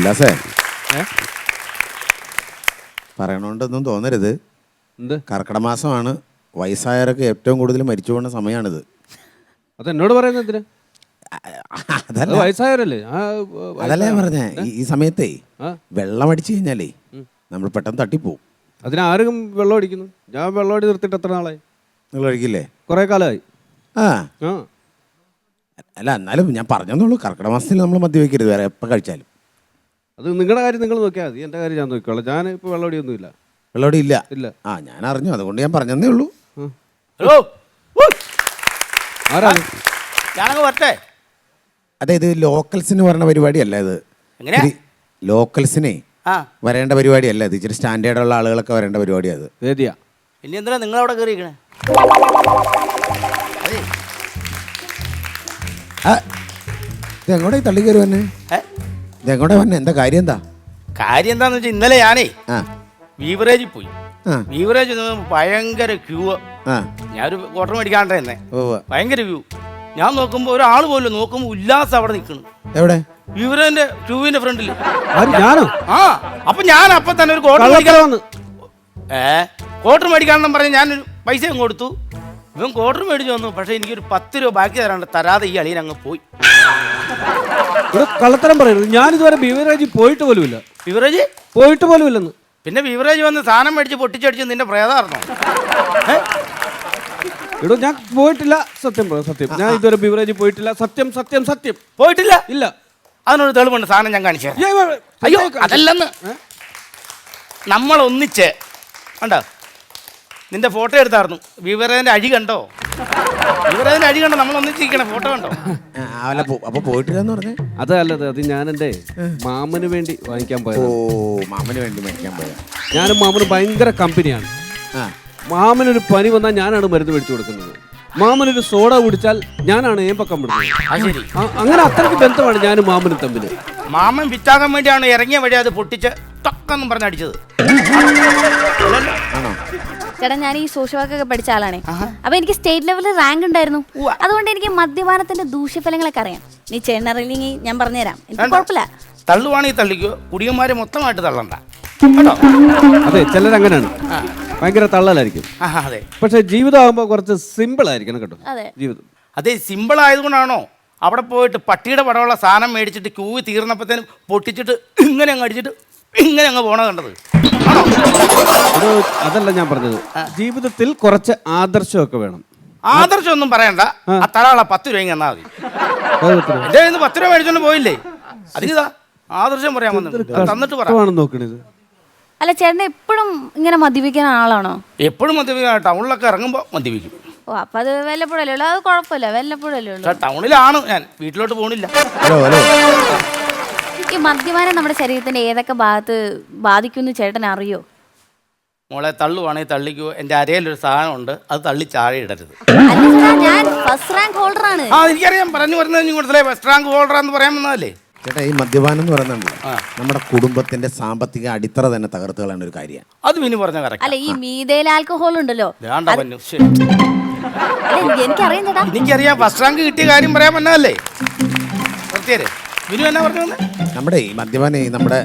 ഉല്ലാസേ പറയണോണ്ടൊന്നും തോന്നരുത്. കർക്കിടക മാസമാണ്, വയസ്സായവരൊക്കെ ഏറ്റവും കൂടുതൽ മരിച്ചു പോകുന്ന സമയമാണിത്. അതെന്നോട് പറയുന്നത് എന്തിനാ? അതല്ല വയസ്സായവരല്ലേ? അതല്ല ഞാൻ പറഞ്ഞേ, ഈ സമയത്തേ വെള്ളം അടിച്ചു കഴിഞ്ഞാലേ നമ്മൾ പെട്ടെന്ന് തട്ടിപ്പോവും. അതിനാരും വെള്ളം അടിക്കുന്നു? ഞാൻ വെള്ളം അടി നിർത്തിയിട്ട് എത്ര നാളായി? നിങ്ങൾ കഴിക്കില്ലേ? കുറെ കാലമായി. അല്ല എന്നാലും ഞാൻ പറഞ്ഞെന്നുള്ളൂ, കർക്കിടക മാസത്തിൽ നമ്മൾ മദ്യവെക്കരുത് വേറെ എപ്പോൾ കഴിച്ചാലും. അത് നിങ്ങളുടെ കാര്യം നിങ്ങൾ നോക്കിയാൽ മതി, എൻ്റെ കാര്യം ഞാൻ നോക്കിക്കോളാം. ഞാൻ ഇപ്പോൾ വെള്ളമടിയൊന്നുമില്ല. വെള്ളമടി ഇല്ല? ഇല്ല. ഞാൻ അറിഞ്ഞു, അതുകൊണ്ട് ഞാൻ പറഞ്ഞതേ ഉള്ളൂ. ഹലോ, ആരാണ്? ഞാനങ്ങ് വരട്ടെ. അതെ, ഇത് ലോക്കൽസിന് പറഞ്ഞ പരിപാടിയല്ല ഇത്. ലോക്കൽസിനെ വരേണ്ട പരിപാടിയല്ല ഇത്. ഇച്ചിരി സ്റ്റാൻഡേർഡുള്ള ആളുകളൊക്കെ വരേണ്ട പരിപാടിയാണ് അത്. വേദിയാ. പിന്നെ എന്തിനാ നിങ്ങളവിടെ കയറിയിരിക്കണേ? ഇതെങ്ങോട്ടാ ഈ തള്ളി കയറി വന്നെ? ഇതെങ്ങോട്ടാ വന്നെ? എന്താ കാര്യം? എന്താ കാര്യം? എന്താന്ന് വെച്ചാൽ ഇന്നലെ ഞാനേ ബീവറേജിൽ പോയി. ബീവറേജ് ഭയങ്കര ക്യൂ. ഞാനൊരു ക്വാർട്ടർ മേടിക്കാണ്ട് തന്നെ ഭയങ്കര ക്യൂ. ഞാൻ നോക്കുമ്പോ ഒരാൾ പോലും, നോക്കുമ്പോ ഉല്ലാസം അവിടെ നിൽക്കണം. എവിടെ? ബീവറേജിന്റെ ക്യൂവിന്റെ ഫ്രണ്ടില്. അപ്പൊ ഞാൻ അപ്പൊ തന്നെ ഒരു ക്വാർട്ടർ മേടിക്കാണെന്നും പറഞ്ഞ് ഞാനൊരു പൈസയും കൊടുത്തു. ഇവൻ ക്വാർട്ടർ മേടിച്ചു വന്നു. പക്ഷെ എനിക്കൊരു 10 രൂപ ബാക്കി തരാതെ ഈ അളിയൻ അങ്ങ് പോയി. കള്ളത്തരം പറയരുത്. ഞാനിതുവരെ ബീവറേജിൽ പോയിട്ട് പോലുമില്ല. ബീവറേജ് പോയിട്ട് പോലുമില്ലെന്ന്. പിന്നെ ബീവറേജ് വന്ന് സാധനം മേടിച്ച് പൊട്ടിച്ചടിച്ച് നിന്റെ പ്രേതാർന്നോ? ഇവിടെ ഞാൻ പോയിട്ടില്ല. സത്യം പറ, സത്യം. ഞാൻ ഇതുവരെ ബീവറേജിൽ പോയിട്ടില്ല. സത്യം സത്യം സത്യം പോയിട്ടില്ല. ഇല്ല. അതിനൊരു തെളിവുണ്ട്, സാധനം ഞാൻ കാണിച്ചു. അയ്യോ അതല്ലെന്ന്, നമ്മൾ ഒന്നിച്ച് കണ്ടോ, നിന്റെ ഫോട്ടോ എടുത്തായിരുന്നു. ബീവറേജിന്റെ അഴി കണ്ടോ? ബീവറേജിന്റെ അഴി കണ്ടോ? നമ്മൾ ഒന്നിച്ചിരിക്കണ ഫോട്ടോ കണ്ടോ? അപ്പൊ പോയിട്ടില്ലെന്ന് പറഞ്ഞേ? അതല്ലത്, അത് ഞാൻ എൻ്റെ മാമന് വേണ്ടി വാങ്ങിക്കാൻ പോയത്. മാമന് വേണ്ടി മേടിക്കാൻ പോയത്. ഞാനും മാമന് ഭയങ്കര കമ്പനിയാണ്. മാമനൊരു പനി വന്നാൽ ഞാനാണ് മരുന്ന് മേടിച്ചു കൊടുക്കുന്നത്. മാമനൊരു സോഡ കുടിച്ചാൽ ഞാനാണ് ഏമ്പക്കം വിടുന്നത്. അങ്ങനെ അത്രയ്ക്ക് ബന്ധമാണ് ഞാനും മാമനും തമ്മിൽ. മാമൻ വിറ്റാകാൻ വേണ്ടിയാണ് ഇറങ്ങിയ വഴി അത് പൊട്ടിച്ച് ടക്കെന്നും പറഞ്ഞടിച്ചത്. ചേട്ടാ, ഞാൻ ഈ സോഷ്യൽ വർക്കൊക്കെ പഠിച്ച ആളാണ്. അപ്പൊ എനിക്ക് സ്റ്റേറ്റ് ലെവലിൽ റാങ്ക് ഉണ്ടായിരുന്നു. അതുകൊണ്ട് എനിക്ക് മദ്യപാനത്തിന്റെ ദൂഷ്യഫലങ്ങളൊക്കെ അറിയാം. നീ ചേട്ടനറിയില്ലെങ്കിൽ ഞാൻ പറഞ്ഞുതരാം. എനിക്ക് കുഴപ്പമില്ല. തള്ളുവാണെങ്കിൽ തള്ളിക്കോ, കുടിയന്മാരെ മൊത്തമായിട്ട് തള്ളണ്ട. അതെ, ചിലരങ്ങനെയാണ്, ഭയങ്കര തള്ളലായിരിക്കും. അതെ, പക്ഷെ ജീവിതമാകുമ്പോൾ കുറച്ച് സിമ്പിൾ ആയിരിക്കണം കേട്ടോ ജീവിതം. അതെ, സിമ്പിൾ ആയതുകൊണ്ടാണോ അവിടെ പോയിട്ട് പട്ടിയുടെ പടമുള്ള സാധനം മേടിച്ചിട്ട് ക്യൂ തീർന്നപ്പോഴത്തേനും പൊട്ടിച്ചിട്ട് ഇങ്ങനെ അങ്ങ് അടിച്ചിട്ട് ഇങ്ങനെ അങ്ങ് പോണ കണ്ടത്? അതല്ല ഞാൻ പറഞ്ഞത്. ജീവിതത്തിൽ കുറച്ച് ആദർശമൊക്കെ വേണം. ആദർശം ഒന്നും പറയണ്ട. ആ തരാള 10 രൂപ എന്നാ മതി. എന്റെ 10 രൂപ മേടിച്ചോണ്ട് പോയില്ലേ? അതിതാ ആദർശം പറയാൻ തന്നിട്ട് പറയാം നോക്കണത്. അല്ല, ചേട്ടൻ എപ്പോഴും ഇങ്ങനെ മദ്യപിക്കുന്ന ആളാണോ? എപ്പോഴും മദ്യപിക്കാൻ, ടൗണിലൊക്കെ ഇറങ്ങുമ്പോ മദ്യപിക്കും. ഓ, അപ്പൊ അത് വല്ലപ്പോഴല്ലേ ഉള്ളൂ. അത് കുഴപ്പമില്ല, വല്ലപ്പോഴല്ലേ ഉള്ളൂ. ടൗണിലാണ് ഞാൻ, വീട്ടിലോട്ട് പോണില്ല. ഈ മദ്യപാനം നമ്മുടെ ശരീരത്തിന്റെ ഏതൊക്കെ ഭാഗത്ത് ബാധിക്കുമെന്ന് ചേട്ടൻ അറിയോ? മോളെ, തള്ളുവാണെങ്കിൽ തള്ളിക്കോ. എന്റെ അരയിലൊരു സാധനം ഉണ്ട്, അത് തള്ളി ചാഴ ഇടരുത്. ഞാൻ ഫസ്റ്റ് റാങ്ക് ഹോൾഡർ ആണ്. എനിക്കറിയാം, പറഞ്ഞു വരുന്നത് ഫസ്റ്റ് റാങ്ക് ഹോൾഡർ എന്ന് പറയാൻ വന്നതല്ലേ. ചേട്ടാ, ഈ മദ്യപാനം എന്ന് പറയുന്നത് നമ്മുടെ കുടുംബത്തിന്റെ സാമ്പത്തിക അടിത്തറ തന്നെ തകർത്ത് കളയുന്ന ഒരു കാര്യമാണ്. അത് മിനി പറഞ്ഞ കറക്റ്റ്. അല്ല, ഈ മീതയിൽ ആൽക്കഹോൾ ഉണ്ടല്ലോ. എനിക്കറിയാം ചേട്ടാ, എനിക്കറിയാം. ഫസ്റ്റ് റാങ്ക് കിട്ടിയ കാര്യം പറയാൻ വന്നതല്ലേ. സത്യേരെ മിനു എന്നാ പറഞ്ഞു? നമ്മുടെ ഈ മദ്യപാനം നമ്മുടെ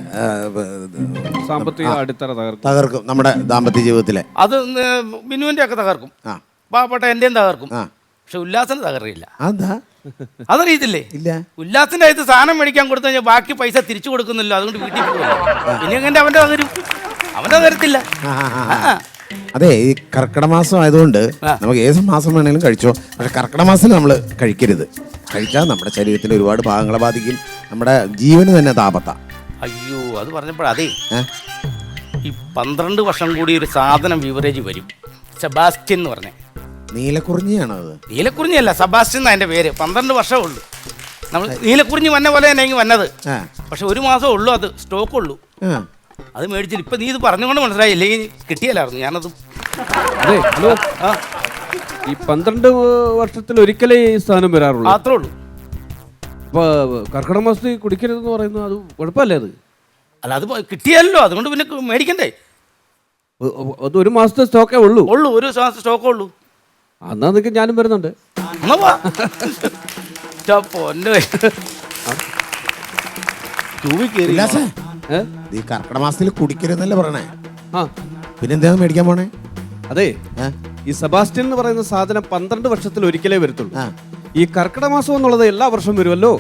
സാമ്പത്തിക അടിത്തറ തകർക്കും, നമ്മുടെ ദാമ്പത്യ ജീവിതത്തിലെ. അത് മിനുവിന്റെ ഒക്കെ തകർക്കും, പാവപ്പെട്ട എന്റെയും തകർക്കും. പക്ഷെ ഉല്ലാസിന് തകർക്കില്ല. അതറിയത്തില്ലേ? ഇല്ല. ഉല്ലാസിന്റെ അടുത്ത് സാധനം മേടിക്കാൻ കൊടുത്തു കഴിഞ്ഞാൽ ബാക്കി പൈസ തിരിച്ചു കൊടുക്കുന്നില്ല. അതുകൊണ്ട് വീട്ടിൽ പോകും. പിന്നെ എങ്ങനെ അവന്റെ തകരും? അവന്റെ തകരത്തില്ല. അതെ, ഈ കർക്കിടക മാസം ആയതുകൊണ്ട് നമുക്ക് ഏത് മാസം വേണമെങ്കിലും കഴിച്ചോ. പക്ഷെ കർക്കിടക മാസം നമ്മൾ കഴിക്കരുത്. കഴിച്ചാൽ നമ്മുടെ ശരീരത്തിൽ ഒരുപാട് ഭാഗങ്ങളെ ബാധിക്കും. നമ്മുടെ ജീവന് തന്നെ താപത്താ. അയ്യോ, അത് പറഞ്ഞപ്പോൾ അതേ, ഈ 12 വർഷം കൂടി ഒരു സാധനം ബീവറേജ് വരും. സെബാസ്റ്റ്യൻ എന്ന് പറഞ്ഞേ. നീലക്കുറിഞ്ഞിയാണോ അത്? നീലക്കുറിഞ്ഞിയല്ല, സെബാസ്റ്റ്യൻ എന്നാ എൻ്റെ പേര്. 12 വർഷമേ ഉള്ളൂ. നമ്മൾ നീലക്കുറിഞ്ഞി വന്ന പോലെ തന്നെ എനിക്ക് വന്നത്. പക്ഷെ 1 മാസമേ ഉള്ളൂ, അത് സ്റ്റോക്ക് ഉള്ളൂ. അത് മേടിച്ചിട്ട് ഇപ്പൊ നീ ഇത് പറഞ്ഞുകൊണ്ട് മനസ്സിലായി, ഇല്ലെങ്കിൽ കിട്ടിയല്ലായിരുന്നു ഞാനത്. അതെ, ഹലോ. ഈ 12 വർഷത്തിൽ ഒരിക്കലേ ഈ സ്ഥാനം വരാറുള്ളൂ. അത്രേ ഉള്ളൂ. അപ്പൊ കർക്കിടക മാസത്തിൽ കുടിക്കരുതെന്ന് പറയുന്നത് അത് കുഴപ്പമല്ലേ? അത് അല്ല, അത് കിട്ടിയല്ലോ, അതുകൊണ്ട് പിന്നെ മേടിക്കണ്ടേ? അത് 1 മാസത്തെ സ്റ്റോക്കേ ഉള്ളൂ. 1 മാസത്തെ സ്റ്റോക്കേ ഉള്ളൂ. എന്നാ നിനക്ക് ഞാനും വരുന്നുണ്ട്. ട്യൂബിൽ കയറി ഉല്ലാസേ, ഏ? ഈ കർക്കിടക മാസത്തിൽ കുടിക്കരുതെന്നല്ലേ പറയണേ? ആ പിന്നെന്താ മേടിക്കാൻ പോണേ? അതെ, ഏ? ഈ സെബാസ്റ്റ്യൻ എന്ന് പറയുന്ന സാധനം 12 വർഷത്തിൽ ഒരിക്കലേ വരത്തുള്ളൂ. ആ. ഈ കർക്കിടക മാസം എന്നുള്ളത് എല്ലാ വർഷവും വരുമല്ലോ.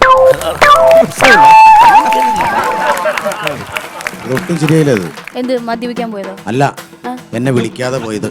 ഇതൊട്ടും ശരിയായില്ല. അത് എന്ത് മദ്യപിക്കാൻ പോയതോ? അല്ല, എന്നെ വിളിക്കാതെ പോയത്.